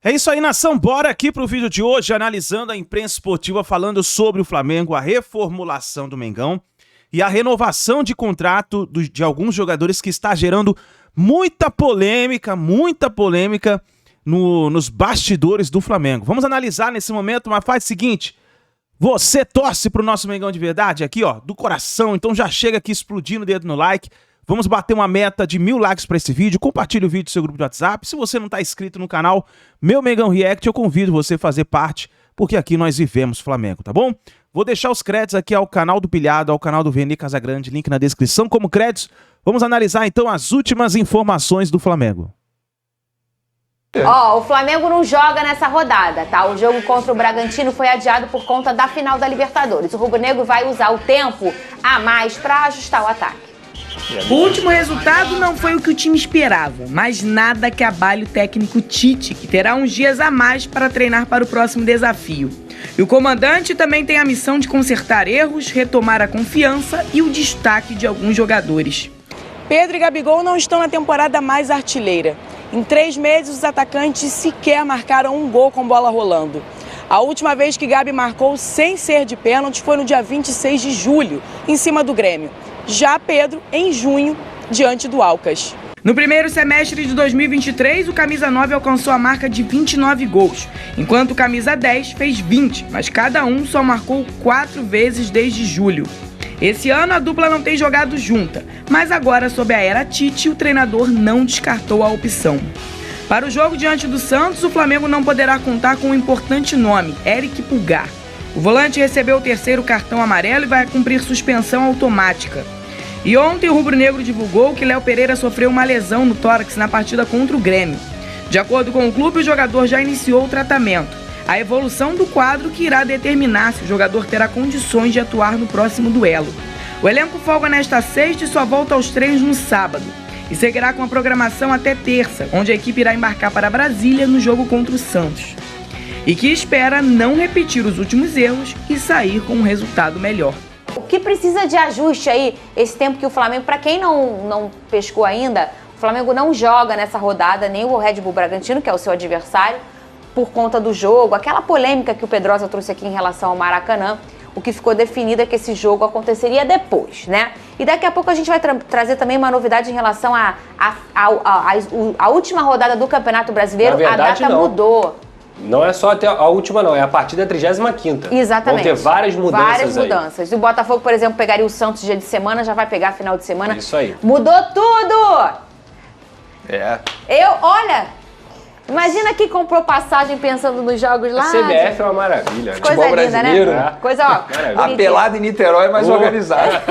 É isso aí, nação. Bora aqui pro vídeo de hoje, analisando a imprensa esportiva falando sobre o Flamengo, a reformulação do Mengão e a renovação de contrato de alguns jogadores que está gerando muita polêmica nos bastidores do Flamengo. Vamos analisar nesse momento, mas faz o seguinte: você torce pro nosso Mengão de verdade aqui, ó, do coração, então já chega aqui explodindo o dedo no like. Vamos bater uma meta de 1000 likes para esse vídeo. Compartilhe o vídeo no seu grupo de WhatsApp. Se você não está inscrito no canal Meu Mengão React, eu convido você a fazer parte, porque aqui nós vivemos Flamengo, tá bom? Vou deixar os créditos aqui ao canal do Pilhado, ao canal do Vene Casagrande, link na descrição como créditos. Vamos analisar então as últimas informações do Flamengo. O Flamengo não joga nessa rodada, tá? O jogo contra o Bragantino foi adiado por conta da final da Libertadores. O rubro-negro vai usar o tempo a mais para ajustar o ataque. O último resultado não foi o que o time esperava, mas nada que abale o técnico Tite, que terá uns dias a mais para treinar para o próximo desafio. E o comandante também tem a missão de consertar erros, retomar a confiança e o destaque de alguns jogadores. Pedro e Gabigol não estão na temporada mais artilheira. Em 3 meses, os atacantes sequer marcaram um gol com bola rolando. A última vez que Gabi marcou sem ser de pênalti foi no dia 26 de julho, em cima do Grêmio. Já Pedro, em junho, diante do Alcas. No primeiro semestre de 2023, o camisa 9 alcançou a marca de 29 gols, enquanto o camisa 10 fez 20, mas cada um só marcou 4 vezes desde julho. Esse ano a dupla não tem jogado junta, mas agora, sob a era Tite, o treinador não descartou a opção. Para o jogo diante do Santos, o Flamengo não poderá contar com um importante nome, Eric Pulgar. O volante recebeu o 3º cartão amarelo e vai cumprir suspensão automática. E ontem o rubro-negro divulgou que Léo Pereira sofreu uma lesão no tórax na partida contra o Grêmio. De acordo com o clube, o jogador já iniciou o tratamento. A evolução do quadro que irá determinar se o jogador terá condições de atuar no próximo duelo. O elenco folga nesta sexta e só volta aos treinos no sábado. E seguirá com a programação até terça, onde a equipe irá embarcar para Brasília no jogo contra o Santos. E que espera não repetir os últimos erros e sair com um resultado melhor. O que precisa de ajuste aí, esse tempo que o Flamengo, para quem não pescou ainda, o Flamengo não joga nessa rodada, nem o Red Bull Bragantino, que é o seu adversário, por conta do jogo, aquela polêmica que o Pedrosa trouxe aqui em relação ao Maracanã. O que ficou definido é que esse jogo aconteceria depois, né? E daqui a pouco a gente vai trazer também uma novidade em relação à última rodada do Campeonato Brasileiro. Na verdade, a data mudou. Não é só até a última, não. É a partir da 35ª. Exatamente. Vão ter várias mudanças. Várias mudanças. O Botafogo, por exemplo, pegaria o Santos dia de semana, já vai pegar final de semana. Isso aí. Mudou tudo! É. Olha, imagina quem comprou passagem pensando nos jogos lá. A CBF é uma maravilha. Coisa linda, brasileiro, né? Coisa, ó. A pelada em Niterói é mais organizada.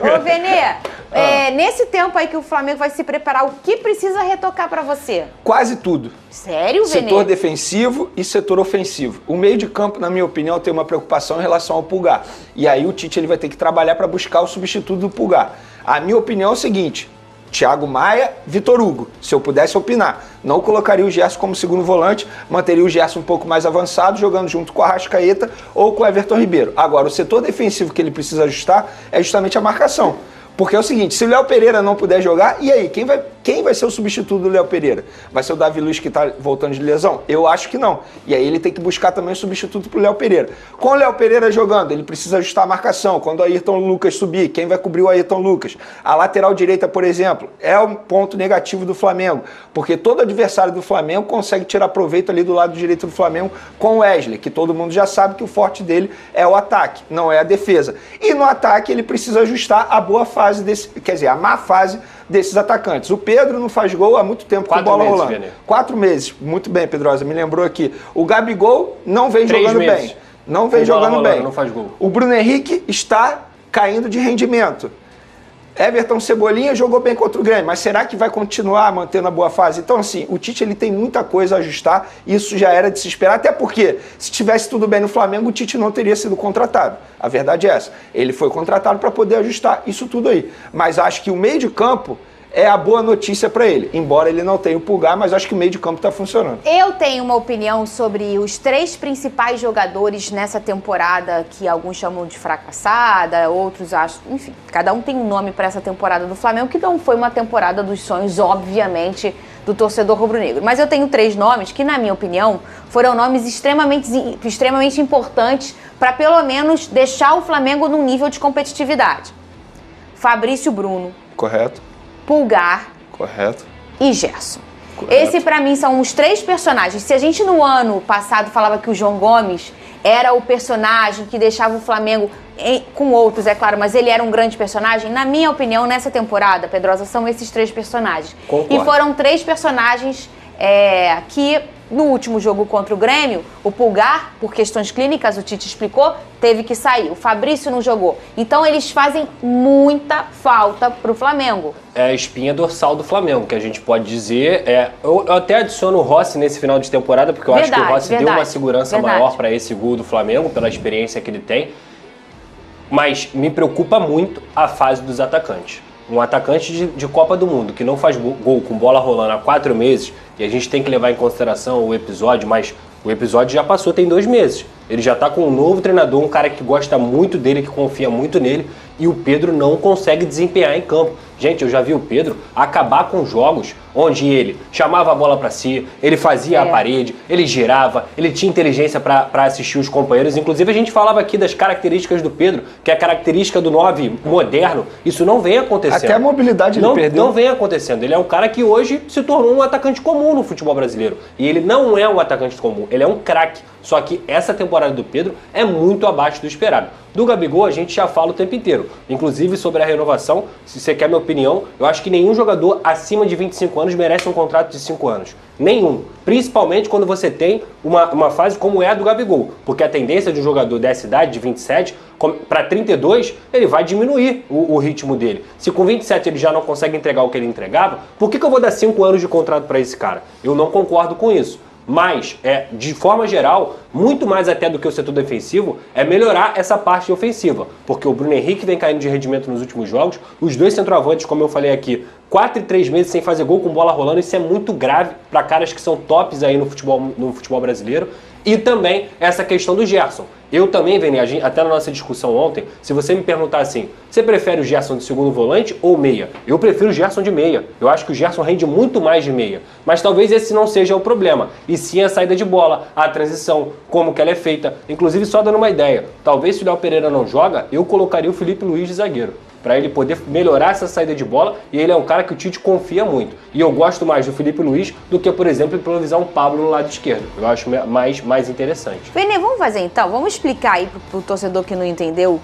Ô, Venê, nesse tempo aí que o Flamengo vai se preparar, o que precisa retocar pra você? Quase tudo. Sério, Venê? Setor defensivo e setor ofensivo. O meio de campo, na minha opinião, tem uma preocupação em relação ao Pulgar. E aí o Tite ele vai ter que trabalhar para buscar o substituto do Pulgar. A minha opinião é o seguinte: Thiago Maia, Vitor Hugo. Se eu pudesse opinar, não colocaria o Gerson como segundo volante, manteria o Gerson um pouco mais avançado, jogando junto com a Arrascaeta ou com o Everton Ribeiro. Agora, o setor defensivo que ele precisa ajustar é justamente a marcação. Porque é o seguinte, se o Léo Pereira não puder jogar, e aí, quem vai ser o substituto do Léo Pereira? Vai ser o Davi Luiz que está voltando de lesão? Eu acho que não. E aí ele tem que buscar também o substituto para o Léo Pereira. Com o Léo Pereira jogando, ele precisa ajustar a marcação. Quando o Ayrton Lucas subir, quem vai cobrir o Ayrton Lucas? A lateral direita, por exemplo, é um ponto negativo do Flamengo, porque todo adversário do Flamengo consegue tirar proveito ali do lado direito do Flamengo com o Wesley, que todo mundo já sabe que o forte dele é o ataque, não é a defesa. E no ataque ele precisa ajustar a boa fase a má fase desses atacantes. O Pedro não faz gol há muito tempo com bola rolando. Vene. 4 meses. Muito bem, Pedrosa, me lembrou aqui. O Gabigol não vem jogando bem. Não vem jogando bem. Não faz gol. O Bruno Henrique está caindo de rendimento. Everton Cebolinha jogou bem contra o Grêmio, mas será que vai continuar mantendo a boa fase? Então, assim, o Tite ele tem muita coisa a ajustar, isso já era de se esperar, até porque se tivesse tudo bem no Flamengo, o Tite não teria sido contratado. A verdade é essa. Ele foi contratado para poder ajustar isso tudo aí. Mas acho que o meio de campo é a boa notícia para ele, embora ele não tenha o Pulgar, mas acho que o meio de campo está funcionando. Eu tenho uma opinião sobre os 3 principais jogadores nessa temporada, que alguns chamam de fracassada, outros acham, enfim, cada um tem um nome para essa temporada do Flamengo, que não foi uma temporada dos sonhos, obviamente, do torcedor rubro-negro. Mas eu tenho 3 nomes que, na minha opinião, foram nomes extremamente importantes para, pelo menos, deixar o Flamengo num nível de competitividade. Fabrício Bruno. Correto. Pulgar. Correto. E Gerson. Correto. Esse, pra mim, são os 3 personagens. Se a gente, no ano passado, falava que o João Gomes era o personagem que deixava o Flamengo com outros, é claro, mas ele era um grande personagem, na minha opinião, nessa temporada, Pedrosa, são esses 3 personagens. Concordo. E foram 3 personagens que, no último jogo contra o Grêmio, o Pulgar, por questões clínicas, o Tite explicou, teve que sair. O Fabrício não jogou. Então, eles fazem muita falta pro Flamengo. É a espinha dorsal do Flamengo, que a gente pode dizer. Eu até adiciono o Rossi nesse final de temporada, porque eu acho que o Rossi deu uma segurança maior para esse gol do Flamengo, pela experiência que ele tem. Mas me preocupa muito a fase dos atacantes. Um atacante de Copa do Mundo que não faz gol com bola rolando há 4 meses, e a gente tem que levar em consideração o episódio, mas o episódio já passou, tem 2 meses. Ele já tá com um novo treinador, um cara que gosta muito dele, que confia muito nele, e o Pedro não consegue desempenhar em campo. Gente, eu já vi o Pedro acabar com jogos onde ele chamava a bola para si, ele fazia a parede, ele girava, ele tinha inteligência para assistir os companheiros. Inclusive, a gente falava aqui das características do Pedro, que é a característica do 9 moderno. Isso não vem acontecendo. Até a mobilidade ele perdeu. Não vem acontecendo. Ele é um cara que hoje se tornou um atacante comum no futebol brasileiro. E ele não é um atacante comum, ele é um craque. Só que essa temporada do Pedro é muito abaixo do esperado. Do Gabigol a gente já fala o tempo inteiro. Inclusive sobre a renovação, se você quer minha opinião, eu acho que nenhum jogador acima de 25 anos merece um contrato de 5 anos. Nenhum. Principalmente quando você tem uma fase como é a do Gabigol. Porque a tendência de um jogador dessa idade, de 27, para 32, ele vai diminuir o ritmo dele. Se com 27 ele já não consegue entregar o que ele entregava, por que eu vou dar 5 anos de contrato para esse cara? Eu não concordo com isso. Mas, de forma geral, muito mais até do que o setor defensivo, é melhorar essa parte ofensiva. Porque o Bruno Henrique vem caindo de rendimento nos últimos jogos, os 2 centroavantes, como eu falei aqui, 4 e 3 meses sem fazer gol com bola rolando, isso é muito grave para caras que são tops aí no futebol brasileiro. E também essa questão do Gerson. Eu também, Vene, até na nossa discussão ontem, se você me perguntar assim, você prefere o Gerson de segundo volante ou meia? Eu prefiro o Gerson de meia. Eu acho que o Gerson rende muito mais de meia. Mas talvez esse não seja o problema. E sim a saída de bola, a transição, como que ela é feita. Inclusive, só dando uma ideia, talvez se o Léo Pereira não joga, eu colocaria o Felipe Luiz de zagueiro, para ele poder melhorar essa saída de bola, e ele é um cara que o Tite confia muito. E eu gosto mais do Felipe Luiz do que, por exemplo, improvisar um Pablo no lado esquerdo. Eu acho mais interessante. Vene, vamos fazer então, vamos explicar aí pro torcedor que não entendeu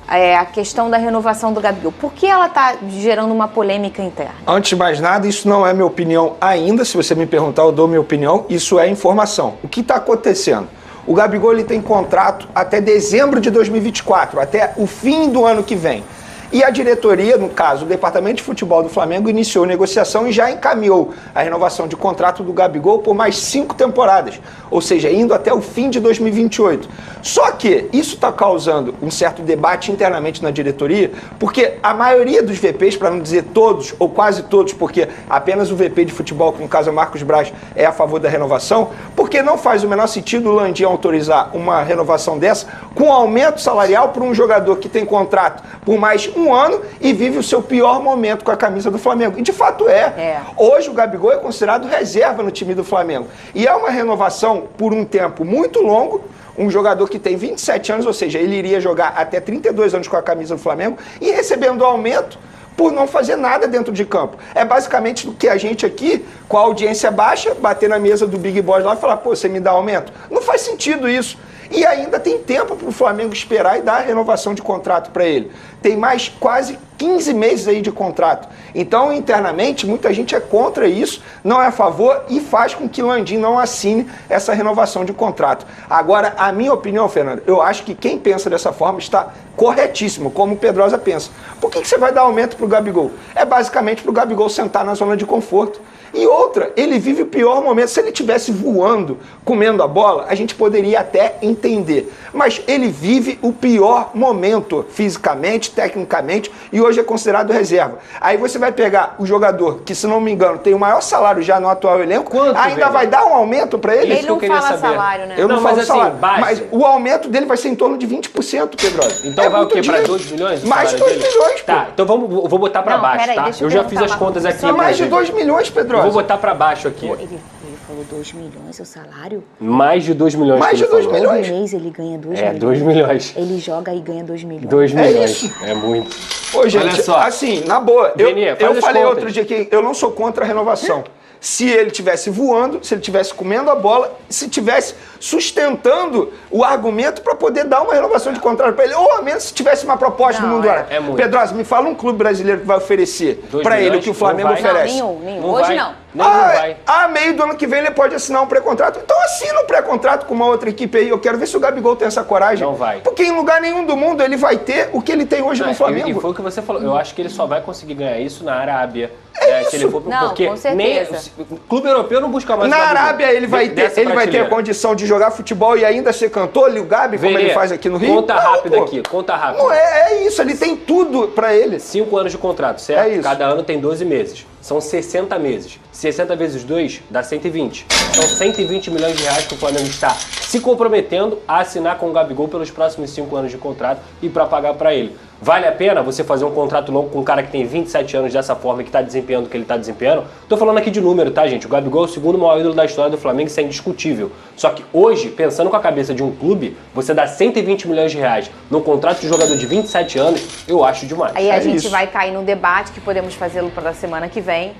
a questão da renovação do Gabigol. Por que ela tá gerando uma polêmica interna? Antes de mais nada, isso não é minha opinião ainda. Se você me perguntar, eu dou minha opinião. Isso é informação. O que está acontecendo? O Gabigol ele tem contrato até dezembro de 2024, até o fim do ano que vem. E a diretoria, no caso, o Departamento de Futebol do Flamengo, iniciou negociação e já encaminhou a renovação de contrato do Gabigol por mais 5 temporadas, ou seja, indo até o fim de 2028. Só que isso está causando um certo debate internamente na diretoria, porque a maioria dos VPs, para não dizer todos, ou quase todos, porque apenas o VP de futebol, que no caso é Marcos Braz, é a favor da renovação, porque não faz o menor sentido o Landim autorizar uma renovação dessa com aumento salarial para um jogador que tem contrato por mais 1 ano e vive o seu pior momento com a camisa do Flamengo. E de fato é. Hoje o Gabigol é considerado reserva no time do Flamengo. E é uma renovação por um tempo muito longo, um jogador que tem 27 anos, ou seja, ele iria jogar até 32 anos com a camisa do Flamengo e recebendo aumento por não fazer nada dentro de campo. É basicamente o que a gente aqui, com a audiência baixa, bater na mesa do Big Boss lá e falar, pô, você me dá aumento? Não faz sentido isso. E ainda tem tempo para o Flamengo esperar e dar a renovação de contrato para ele. Tem mais quase 15 meses aí de contrato. Então, internamente, muita gente é contra isso, não é a favor e faz com que Landim não assine essa renovação de contrato. Agora, a minha opinião, Fernando, eu acho que quem pensa dessa forma está corretíssimo, como o Pedrosa pensa. Por que você vai dar aumento para o Gabigol? É basicamente para o Gabigol sentar na zona de conforto. E outra, ele vive o pior momento. Se ele estivesse voando, comendo a bola, a gente poderia até entender. Mas ele vive o pior momento, fisicamente, tecnicamente, e hoje é considerado reserva. Aí você vai pegar o jogador, que se não me engano, tem o maior salário já no atual elenco, ainda vai dar um aumento para ele? Ele não fala salário, né? Eu não falo salário. Base. Mas o aumento dele vai ser em torno de 20%, Pedrosa. Então vai o quê? Para 2 milhões? Mais de 2 milhões, pô. Tá, então vou botar para baixo, tá? Eu já fiz as contas aqui. Mais de 2 milhões, Pedrosa. Pedrosa? Eu vou botar pra baixo aqui. Ele falou 2 milhões o salário? Mais de 2 milhões. Mais que de ele 2 falou. milhões? Todo mês ele ganha 2 É, milhões. 2 milhões. Ele joga e ganha 2 milhões. 2 milhões. isso. É muito. Ô, gente, Olha só. assim, na boa, Vini, faz eu as falei contas. outro dia que eu não sou contra a renovação. Se ele tivesse voando, se ele tivesse comendo a bola, se tivesse sustentando o argumento para poder dar uma renovação de contrato para ele, ou ao menos se tivesse uma proposta Não, do mundo árabe. é muito. Pedrosa, me fala um clube brasileiro que vai oferecer 2 para ele milhões? o que o Flamengo Não vai. oferece. Não, nenhum. Não Hoje vai. não. Nenhum vai. Meio do ano que vem ele pode assinar um pré-contrato. Então assina um pré-contrato com uma outra equipe aí. Eu quero ver se o Gabigol tem essa coragem. Não vai. Porque em lugar nenhum do mundo ele vai ter o que ele tem hoje no E Flamengo. foi o que você falou. Eu acho que ele só vai conseguir ganhar isso na Arábia. Né, se ele for, Não, porque com certeza. o clube europeu não busca mais Na o Gabigol. Arábia ele vai ter a Dessa condição de jogar futebol e ainda ser cantor, o Gabi, como Vê, ele faz aqui no Rio. Conta Não, rápido pô. aqui, conta rápido. Não é isso, ele tem tudo pra ele. 5 anos de contrato, certo? É isso. Cada ano tem 12 meses. São 60 meses. 60 vezes 2 dá 120. São 120 milhões de reais que o Flamengo está se comprometendo a assinar com o Gabigol pelos próximos 5 anos de contrato e para pagar para ele. Vale a pena você fazer um contrato longo com um cara que tem 27 anos dessa forma e que está desempenhando o que ele está desempenhando? Tô falando aqui de número, tá, gente? O Gabigol é o segundo maior ídolo da história do Flamengo, isso é indiscutível. Só que hoje, pensando com a cabeça de um clube, você dá 120 milhões de reais num contrato de jogador de 27 anos, eu acho demais. Aí a É gente isso. vai cair num debate que podemos fazê-lo para a semana que vem,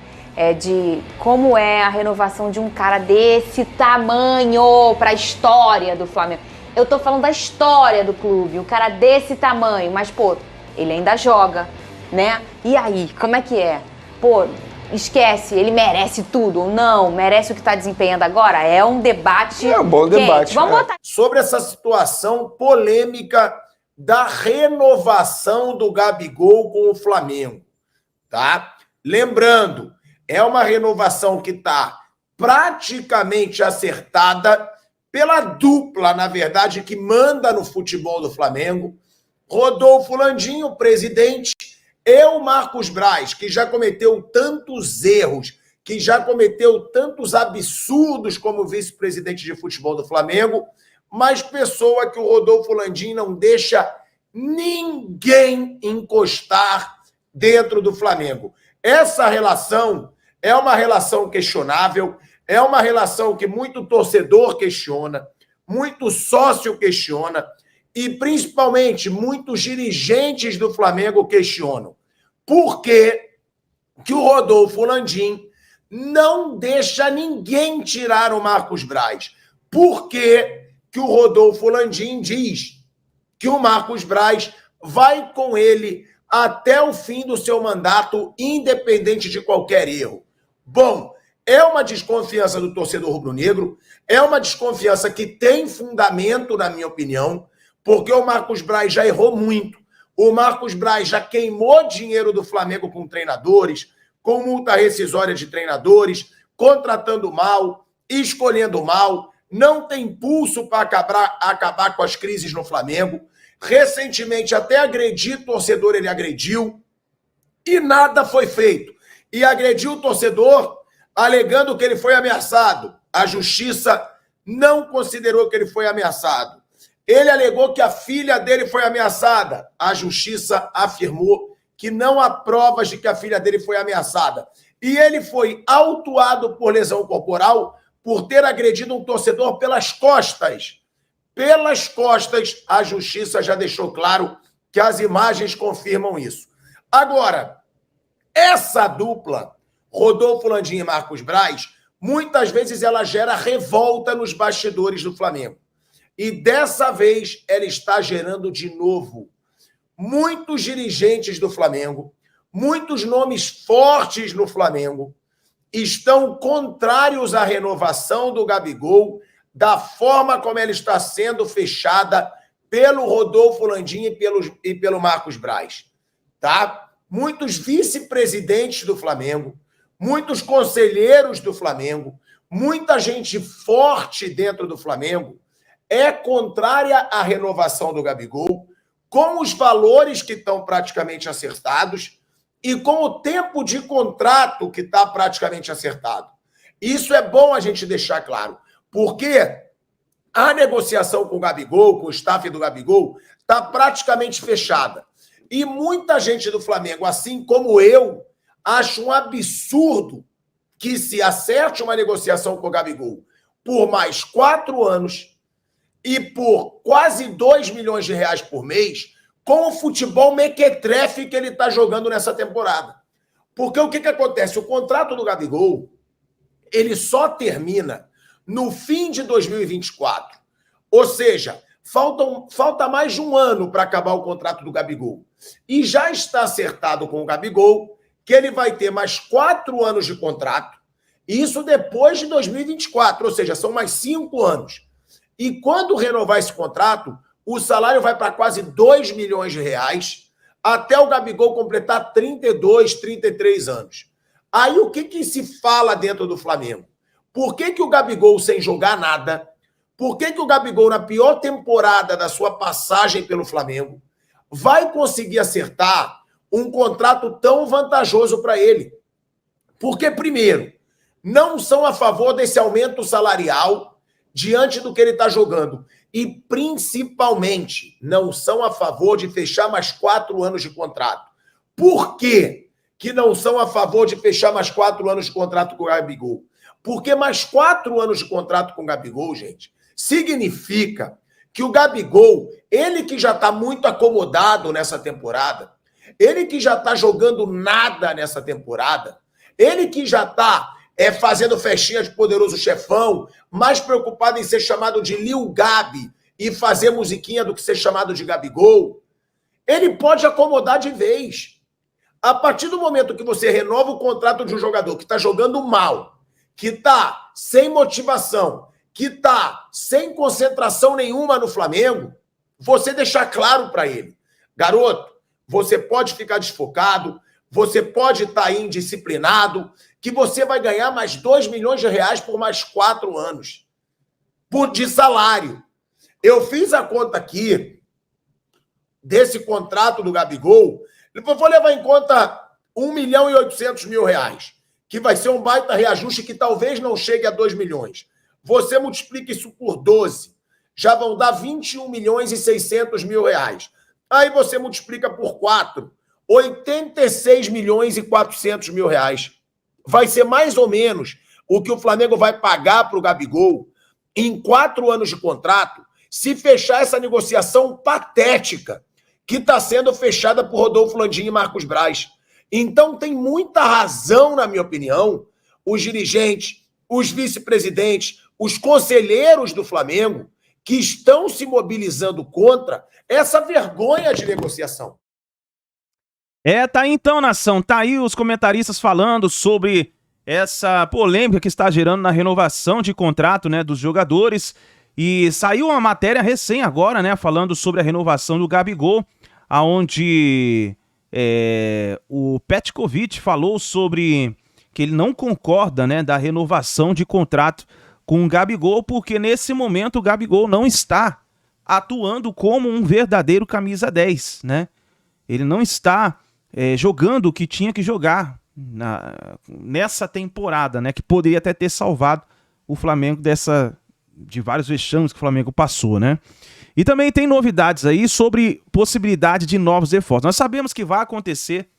de como é a renovação de um cara desse tamanho para a história do Flamengo. Eu tô falando da história do clube, um cara desse tamanho, mas, pô, ele ainda joga, né? E aí, como é que é? Pô, esquece, ele merece tudo ou não? Merece o que tá desempenhando agora? É um debate. É um bom quente. debate, Vamos é. botar Sobre essa situação polêmica da renovação do Gabigol com o Flamengo, tá? Lembrando, é uma renovação que está praticamente acertada pela dupla, na verdade, que manda no futebol do Flamengo, Rodolfo Landim, o presidente, e o Marcos Braz, que já cometeu tantos erros, que já cometeu tantos absurdos como vice-presidente de futebol do Flamengo, mas pessoa que o Rodolfo Landim não deixa ninguém encostar dentro do Flamengo. Essa relação é uma relação questionável, é uma relação que muito torcedor questiona, muito sócio questiona e, principalmente, muitos dirigentes do Flamengo questionam. Por que que o Rodolfo Landim não deixa ninguém tirar o Marcos Braz? Por que que o Rodolfo Landim diz que o Marcos Braz vai com ele até o fim do seu mandato, independente de qualquer erro? Bom, é uma desconfiança do torcedor rubro-negro, é uma desconfiança que tem fundamento, na minha opinião, porque o Marcos Braz já errou muito. O Marcos Braz já queimou dinheiro do Flamengo com treinadores, com multa rescisória de treinadores, contratando mal, escolhendo mal, não tem pulso para acabar com as crises no Flamengo. Recentemente, até agredir torcedor, ele agrediu e nada foi feito. E agrediu o torcedor alegando que ele foi ameaçado. A justiça não considerou que ele foi ameaçado. Ele alegou que a filha dele foi ameaçada. A justiça afirmou que não há provas de que a filha dele foi ameaçada. E ele foi autuado por lesão corporal por ter agredido um torcedor pelas costas. Pelas costas, a justiça já deixou claro que as imagens confirmam isso. Agora, essa dupla, Rodolfo Landim e Marcos Braz, muitas vezes ela gera revolta nos bastidores do Flamengo. E dessa vez ela está gerando de novo. Muitos dirigentes do Flamengo, muitos nomes fortes no Flamengo, estão contrários à renovação do Gabigol, da forma como ela está sendo fechada pelo Rodolfo Landim e pelo Marcos Braz. Tá? Muitos vice-presidentes do Flamengo, muitos conselheiros do Flamengo, muita gente forte dentro do Flamengo é contrária à renovação do Gabigol, com os valores que estão praticamente acertados e com o tempo de contrato que está praticamente acertado. Isso é bom a gente deixar claro, porque a negociação com o Gabigol, com o staff do Gabigol, está praticamente fechada. E muita gente do Flamengo, assim como eu, acha um absurdo que se acerte uma negociação com o Gabigol por mais 4 anos e por quase 2 milhões de reais por mês, com o futebol mequetrefe que ele está jogando nessa temporada. Porque o que acontece? O contrato do Gabigol, ele só termina no fim de 2024. Ou seja, falta mais de um ano para acabar o contrato do Gabigol. E já está acertado com o Gabigol que ele vai ter mais 4 anos de contrato, e isso depois de 2024, ou seja, são mais 5 anos. E quando renovar esse contrato, o salário vai para quase 2 milhões de reais, até o Gabigol completar 32, 33 anos. Aí o que se fala dentro do Flamengo? Por que o Gabigol, sem jogar nada, por que o Gabigol, na pior temporada da sua passagem pelo Flamengo, vai conseguir acertar um contrato tão vantajoso para ele? Porque, primeiro, não são a favor desse aumento salarial diante do que ele está jogando. E, principalmente, não são a favor de fechar mais 4 anos de contrato. Por quê que não são a favor de fechar mais 4 anos de contrato com o Gabigol? Porque mais 4 anos de contrato com o Gabigol, gente, significa que o Gabigol, ele que já está muito acomodado nessa temporada, ele que já está jogando nada nessa temporada, ele que já está fazendo festinha de Poderoso Chefão, mais preocupado em ser chamado de Lil Gabi e fazer musiquinha do que ser chamado de Gabigol, ele pode acomodar de vez. A partir do momento que você renova o contrato de um jogador que está jogando mal, que está sem motivação, que está sem concentração nenhuma no Flamengo, você deixar claro para ele: garoto, você pode ficar desfocado, você pode estar indisciplinado, que você vai ganhar mais 2 milhões de reais por mais 4 anos de salário. Eu fiz a conta aqui desse contrato do Gabigol, eu vou levar em conta 1 milhão e 800 mil reais, que vai ser um baita reajuste que talvez não chegue a 2 milhões. Você multiplica isso por 12, já vão dar 21 milhões e 600 mil reais. Aí você multiplica por 4, 86 milhões e 400 mil reais. Vai ser mais ou menos o que o Flamengo vai pagar para o Gabigol em 4 anos de contrato, se fechar essa negociação patética que está sendo fechada por Rodolfo Landim e Marcos Braz. Então tem muita razão, na minha opinião, os dirigentes, os vice-presidentes, os conselheiros do Flamengo que estão se mobilizando contra essa vergonha de negociação. Tá aí então, nação, tá aí os comentaristas falando sobre essa polêmica que está gerando na renovação de contrato, né, dos jogadores, e saiu uma matéria recém agora, né, falando sobre a renovação do Gabigol, aonde o Petkovic falou sobre que ele não concorda, né, da renovação de contrato com o Gabigol, porque nesse momento o Gabigol não está atuando como um verdadeiro camisa 10, né? Ele não está jogando o que tinha que jogar nessa temporada, né? Que poderia até ter salvado o Flamengo de vários vexames que o Flamengo passou, né? E também tem novidades aí sobre possibilidade de novos reforços. Nós sabemos que vai acontecer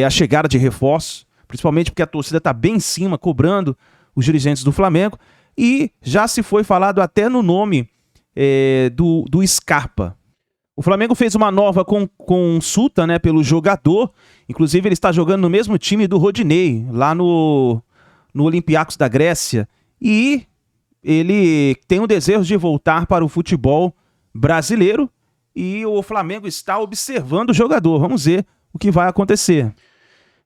a chegada de reforços, principalmente porque a torcida está bem em cima, cobrando os dirigentes do Flamengo, e já se foi falado até no nome do Scarpa. O Flamengo fez uma nova consulta, né, pelo jogador, inclusive ele está jogando no mesmo time do Rodinei, lá no Olympiacos da Grécia, e ele tem o desejo de voltar para o futebol brasileiro, e o Flamengo está observando o jogador. Vamos ver o que vai acontecer.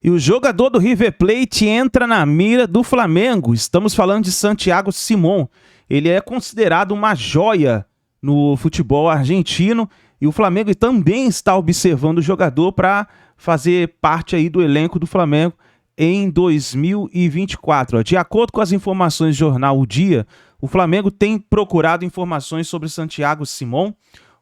E o jogador do River Plate entra na mira do Flamengo. Estamos falando de Santiago Simón. Ele é considerado uma joia no futebol argentino, e o Flamengo também está observando o jogador para fazer parte aí do elenco do Flamengo em 2024. De acordo com as informações do jornal O Dia, o Flamengo tem procurado informações sobre Santiago Simón.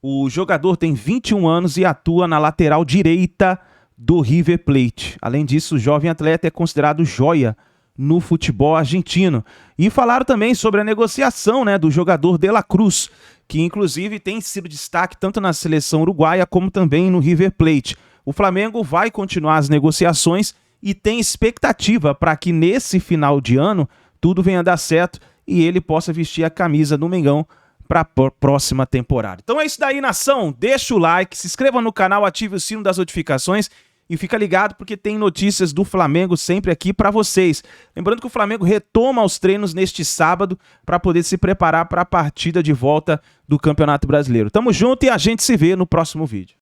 O jogador tem 21 anos e atua na lateral direita do River Plate. Além disso, o jovem atleta é considerado joia no futebol argentino. E falaram também sobre a negociação, né, do jogador De La Cruz, que inclusive tem sido destaque tanto na seleção uruguaia como também no River Plate. O Flamengo vai continuar as negociações e tem expectativa para que nesse final de ano tudo venha dar certo e ele possa vestir a camisa do Mengão para a próxima temporada. Então é isso daí, nação. Deixa o like, se inscreva no canal, ative o sino das notificações e fica ligado porque tem notícias do Flamengo sempre aqui para vocês. Lembrando que o Flamengo retoma os treinos neste sábado para poder se preparar para a partida de volta do Campeonato Brasileiro. Tamo junto e a gente se vê no próximo vídeo.